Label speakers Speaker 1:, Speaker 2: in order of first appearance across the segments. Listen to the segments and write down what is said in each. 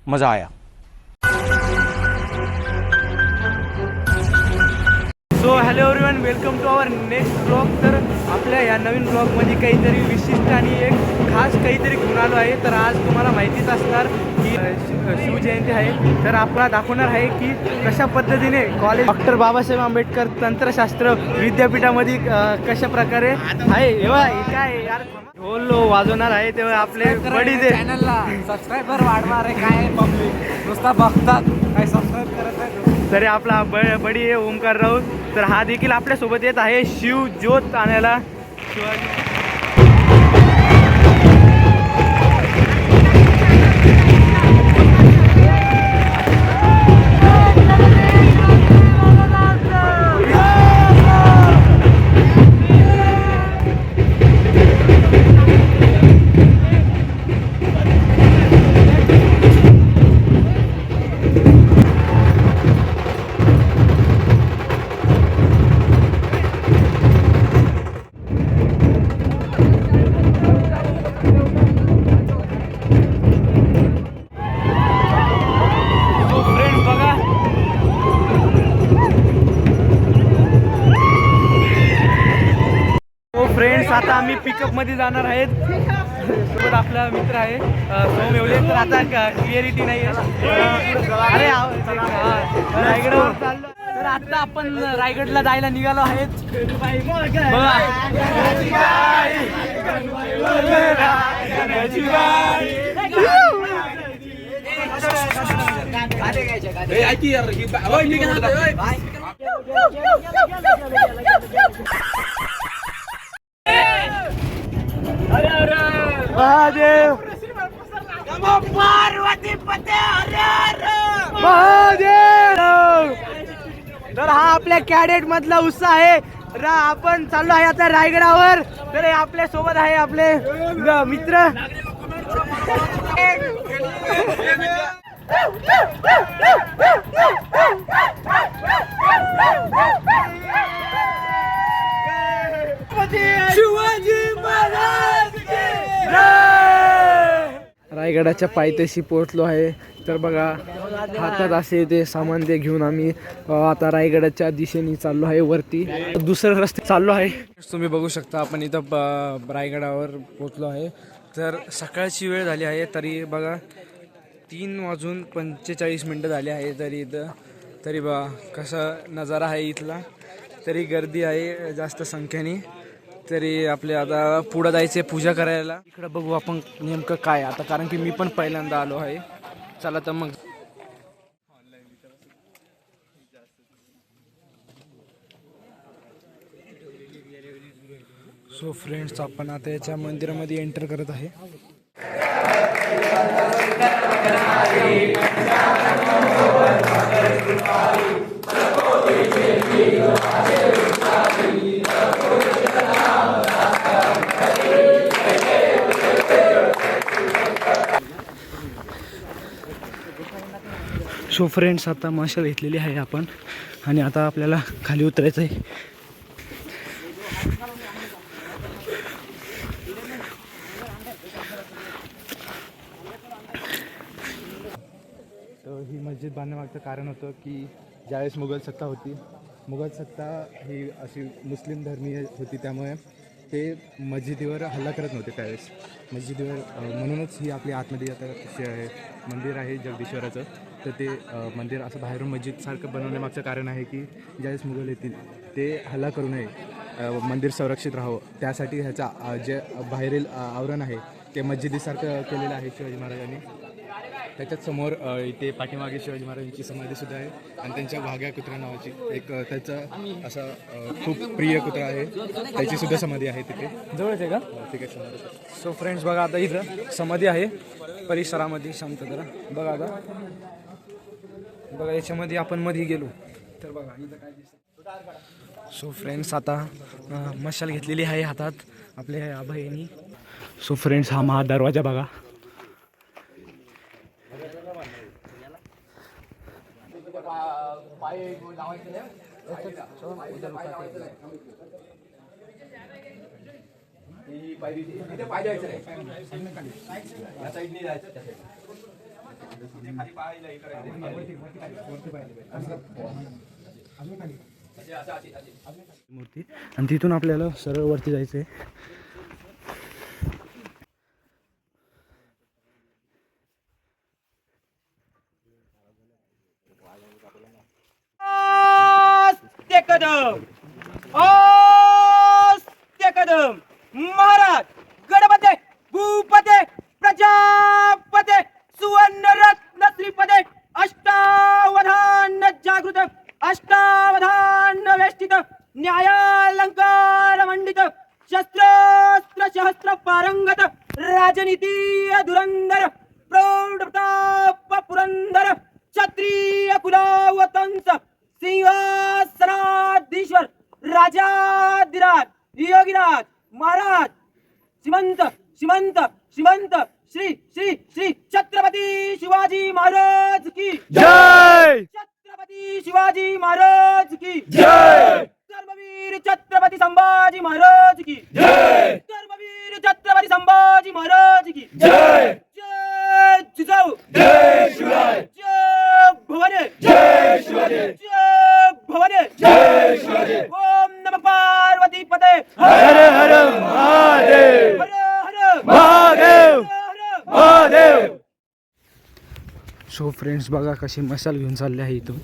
Speaker 1: मज़ा आया। So hello everyone, welcome to our next blog. तर आपल्या या नवीन ब्लॉगमध्ये काहीतरी विशिष्ट आणि एक खास काहीतरी घेऊन आलो आहे. तर आज तुम्हाला माहितीच असणार की शिवजयंती आहे. तर आपल्याला दाखवणार आहे की कशा पद्धतीने कॉलेज डॉक्टर बाबासाहेब आंबेडकर तंत्रशास्त्र विद्यापीठामध्ये कशा प्रकारे आहे. एव्हा काय यार बोललो वाजवणार आहे तेव्हा आपले बडी दे
Speaker 2: चॅनलला सबस्क्रायबर वाढणार आहे. काय पब्लिक नुसता बघतात, काय सबस्क्राईब करत नाही.
Speaker 1: तरी आपला बडी आहे ओमकार राऊत. तर हा देखील आपल्यासोबत येत आहे शिव ज्योत आणायला. शिवाजी आता आम्ही पिकअप मध्ये जाणार आहेत. सोबत आपला मित्र आहे सोम येवले. तर आता क्लिअरिटी नाही आहे. अरे रायगडवर चाललो. तर आता आपण रायगडला जायला निघालो आहेत. महादेव पार्वती पते महादेव. तर हा आपल्या कॅडेट मधला उत्साह आहे. आपण चाललो आहे आता रायगडावर. तर आपल्या सोबत आहे आपले मित्र. शिवाजी महाराज रायगडाच्या पायथ्याशी पोहोचलो आहे. तर बघा हातात असे ते सामान ते घेऊन आम्ही आता रायगडाच्या दिशेने चाललो आहे वरती. दुसऱ्या रस्ते चाललो आहे. तुम्ही बघू शकता आपण इथं रायगडावर पोहोचलो आहे. तर सकाळची वेळ झाली आहे. तरी बघा 3:45 झाली आहे. तरी इथं तरी बघा कसा नजारा आहे इथला. तरी गर्दी आहे जास्त संख्येने. तरी आपले आता पुढं जायचे पूजा करायला. इकडं बघू आपण नेमकं काय आता, कारण की मी पण पहिल्यांदा आलो आहे. चला तर मग. सो फ्रेंड्स, आपण आता याच्या मंदिरामध्ये एंटर करत आहे. सो फ्रेंड्स, आता मशाल घेतलेली आहे आपण आणि आता आपल्याला खाली उतरायचं आहे. तर ही मस्जिद बांधण्यामागचं कारण होतं की ज्यावेळेस मुघल सत्ता होती, मुघल सत्ता ही अशी मुस्लिम धर्मीय होती, त्यामुळे ते मस्जिदीवर हल्ला करत नव्हते त्यावेळेस. मस्जिदीवर म्हणूनच ही आपली आतमध्ये आता मंदिर आहे जगदीश्वराचं. तर ते मंदिर असं बाहेरून मस्जिदसारखं बनवण्यामागचं कारण आहे की ज्यावेळेस मुघल येतील ते हल्ला करू नये, मंदिर संरक्षित राहावं, त्यासाठी ह्याचा जे बाहेरील आवरण आहे ते मस्जिदीसारखं केलेलं आहे शिवाजी महाराजांनी. त्याच्याच समोर इथे पाठीमागे शिवाजी महाराजांची समाधीसुद्धा आहे आणि त्यांच्या वाघ्या कुत्रा नावाची एक त्याचा असा खूप प्रिय कुत्रा आहे, त्याचीसुद्धा समाधी आहे तिथे. जवळच आहे का? ठीक आहे समाधी. सो फ्रेंड्स, बघा आता इथं समाधी आहे परिसरामध्ये. शांतता बघा. आता बघा याच्यामध्ये आपण मध्ये गेलो तर बघा इथं काय दिसतं. सो फ्रेंड्स, आता मशाल घेतलेली आहे हातात आपल्या आबाईंनी. सो फ्रेंड्स, हा महादरवाजा बघा. मूर्ती आणि तिथून आपल्याला सरळ वरती जायचं आहे.
Speaker 3: कदम महाराज गणपते भूपते प्रजापते सुवर्णरत्न श्रीपदे अष्टावधान जागृत अष्टावधान वेष्टित न्यायालंकार मंडित शस्त्रास्त्र सहस्त्र पारंगत राजनीतीय धुरंधर प्रौढ प्रताप पुरंदर क्षत्रिय कुलावतंस सिंहासनाधीश्वर राजाधिराज योगीराज महाराज श्रीमंत श्रीमंत श्रीमंत श्री श्री श्री छत्रपती शिवाजी महाराज की
Speaker 1: जय.
Speaker 3: छत्रपती शिवाजी महाराज की
Speaker 1: जय.
Speaker 3: धर्मवीर छत्रपती संभाजी महाराज की
Speaker 1: जय.
Speaker 3: धर्मवीर छत्रपती संभाजी महाराज की
Speaker 1: जय.
Speaker 3: जय जिजाऊ
Speaker 1: जय शिवराय.
Speaker 3: जय भवानी
Speaker 1: जय शिवाजी.
Speaker 3: जय भवानी
Speaker 1: जय शिवाजी.
Speaker 3: ओम नमः पार्वती पते
Speaker 1: हर हर महादेव.
Speaker 3: हर हर
Speaker 1: महादेव.
Speaker 3: हर
Speaker 1: महादेव. सो फ्रेंड्स बघा कशी मशाल घेऊन चालले आहे इथून.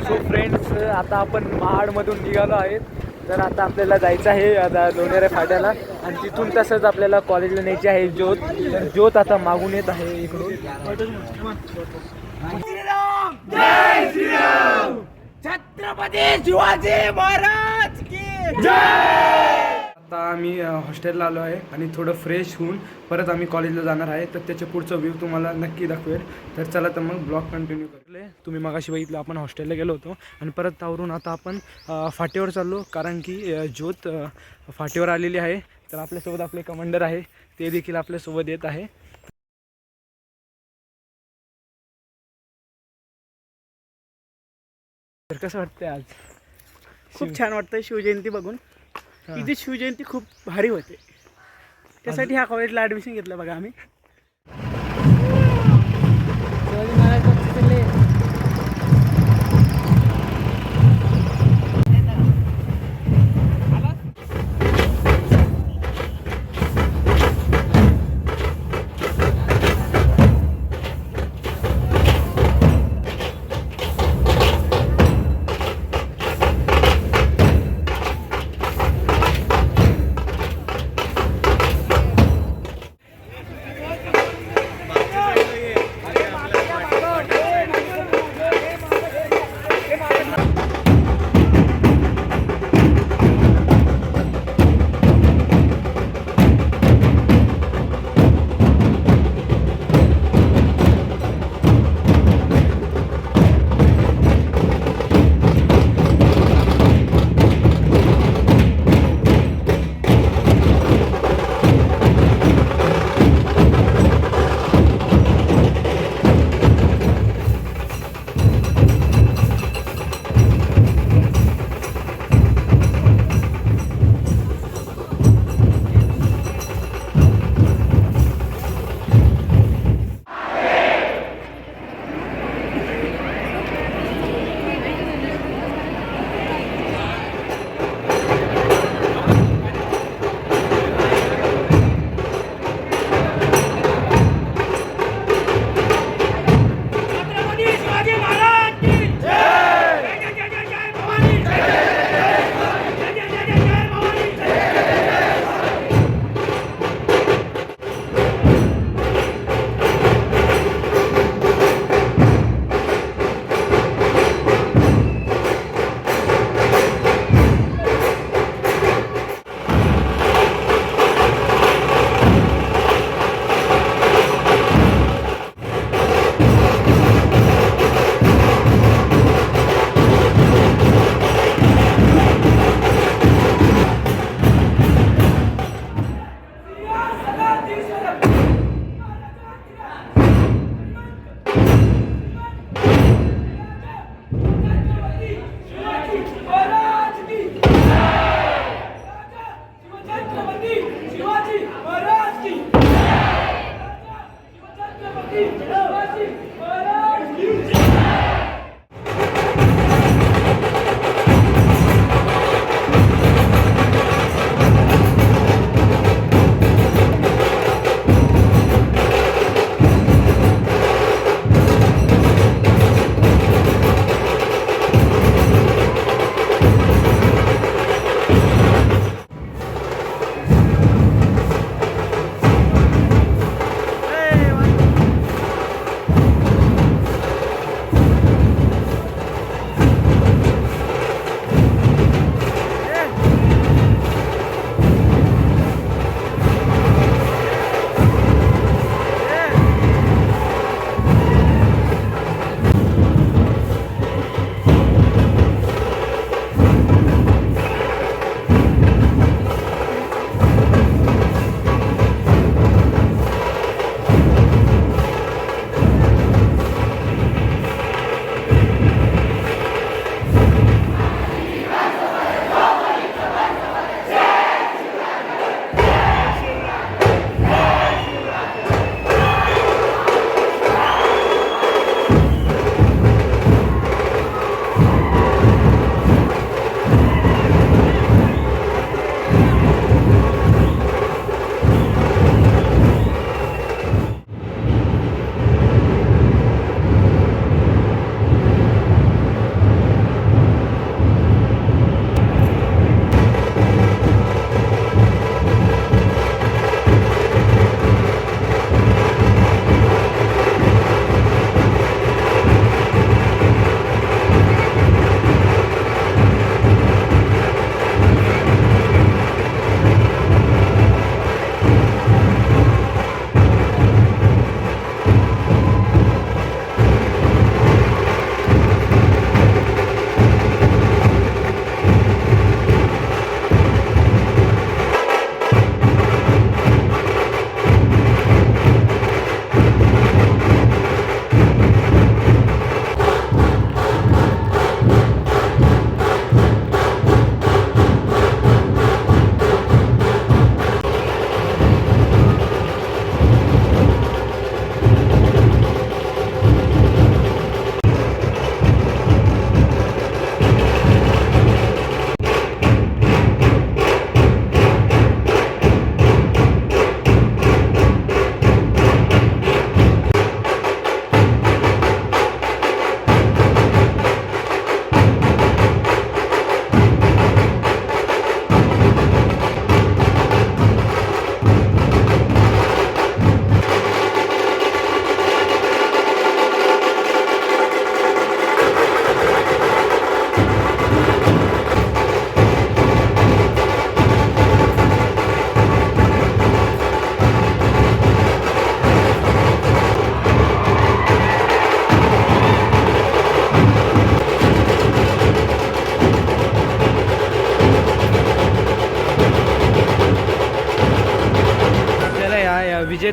Speaker 1: सो फ्रेंड्स आता आपण महाडमधून निघालो आहेत. तर आता आपल्याला जायचं आहे आता लोणेरे फाट्याला आणि तिथून तसंच आपल्याला कॉलेजला न्यायची आहे ज्योत. तर ज्योत आता मागून येत आहे इकडून.
Speaker 3: श्रीराम जय श्रीराम छत्रपती शिवाजी महाराज की जय.
Speaker 1: आता आम्ही हॉस्टेलला आलो आहे आणि थोडं फ्रेश होऊन परत आम्ही कॉलेजला जाणार आहे. तर त्याचे पुढचं व्ह्यू तुम्हाला नक्की दाखवेल. तर चला तर मग ब्लॉग कंटिन्यू करले. तुम्ही मगाशी बघितलं आपण हॉस्टेलला गेलो होतो आणि परत आवरून आता आपण फाटेवर चाललो कारण की ज्योत फाटेवर आलेली आहे. तर आपल्यासोबत आपले कमांडर आहे ते देखील आपल्यासोबत येत आहे. तर कसं वाटतंय आज?
Speaker 4: खूप छान वाटतं शिवजयंती बघून. इथे शिवजयंती खूप भारी होते. त्यासाठी ह्या कॉलेजला ॲडमिशन घेतलं बघा आम्ही.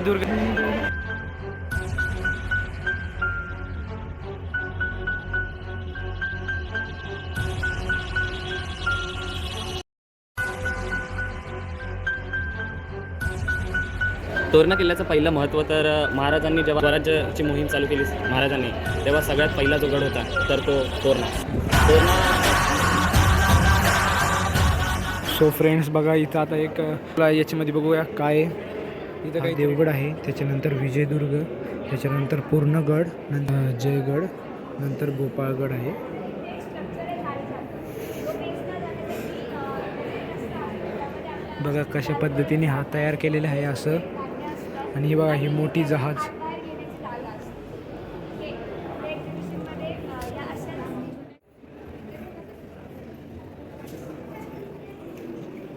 Speaker 2: विजयदुर्ग.
Speaker 5: तोरणा किल्ल्याचं पहिलं महत्त्व तर महाराजांनी जेव्हा स्वराज्याची मोहीम चालू केली महाराजांनी, तेव्हा सगळ्यात पहिला जो गड होता तर तो तोरणा.
Speaker 2: सो फ्रेंड्स बघा इथं आता एक याच्यामध्ये बघूया काय इथं काही देवगड आहे, त्याच्यानंतर विजयदुर्ग, त्याच्यानंतर पूर्णगड, नंतर जयगड, नंतर गोपाळगड आहे. बघा कशा पद्धतीने हा तयार केलेला आहे असं. आणि बघा ही मोठी जहाज.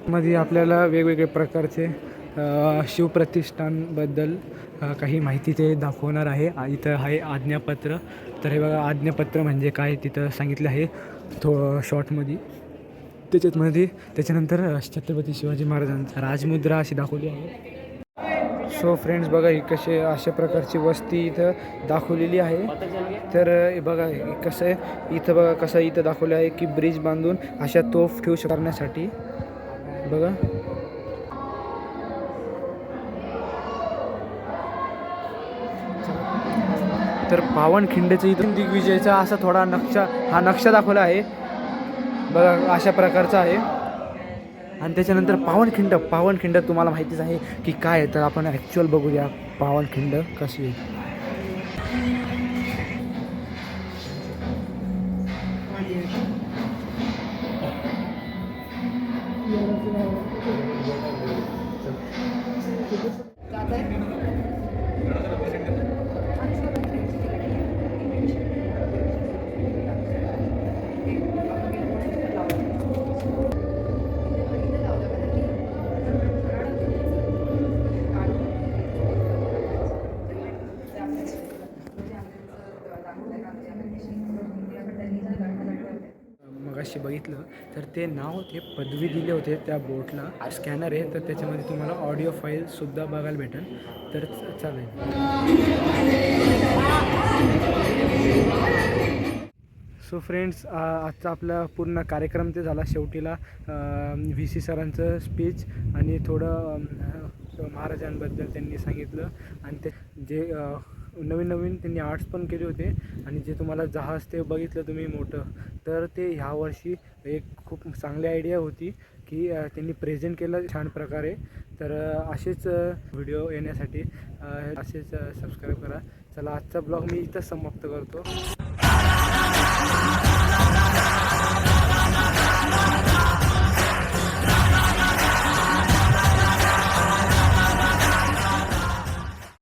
Speaker 2: मध्ये आपल्याला वेगवेगळे प्रकारचे शिवप्रतिष्ठानबद्दल काही माहिती ते दाखवणार आहे. इथं आहे आज्ञापत्र. तर हे बघा आज्ञापत्र म्हणजे काय तिथं सांगितलं आहे शॉर्टमध्ये. त्याच्यानंतर छत्रपती शिवाजी महाराजांचा राजमुद्रा अशी दाखवली आहे. सो फ्रेंड्स बघा ही अशा प्रकारची वस्ती इथं दाखवलेली आहे. तर बघा कसं आहे इथं, बघा कसं इथं दाखवलं आहे की ब्रिज बांधून अशा तोफ ठेवू करण्यासाठी. बघा तर पावनखिंडचं इथून दिग्विजयचा असा थोडा नक्षा दाखवला आहे. बघा अशा प्रकारचा आहे. आणि त्याच्यानंतर पावनखिंड तुम्हाला माहितीच आहे की काय आहे. तर आपण ॲक्च्युअल बघूया पावनखिंड कशी आहे. मगाशी बघितलं तर ते नाव ते पदवी दिले होते त्या बोटला. स्कॅनर आहे तर त्याच्यामध्ये तुम्हाला ऑडिओ फाईलसुद्धा बघायला भेटेल. तर चालेल. सो फ्रेंड्स आजचा आपला पूर्ण कार्यक्रम ते झाला. शेवटीला VC सरांचं स्पीच आणि थोडं महाराजांबद्दल त्यांनी सांगितलं. आणि ते जे नवीन त्यांनी आर्ट्स पण केले होते. आणि जे तुम्हाला जहाज ते बघितलं तुम्ही मोठं, तर ते ह्या वर्षी एक खूप चांगली आयडिया होती की त्यांनी प्रेझेंट केलं छान प्रकारे. तर असेच व्हिडिओ येण्यासाठी असेच सबस्क्राईब करा. चला आजचा ब्लॉग मी इथंच समाप्त करतो.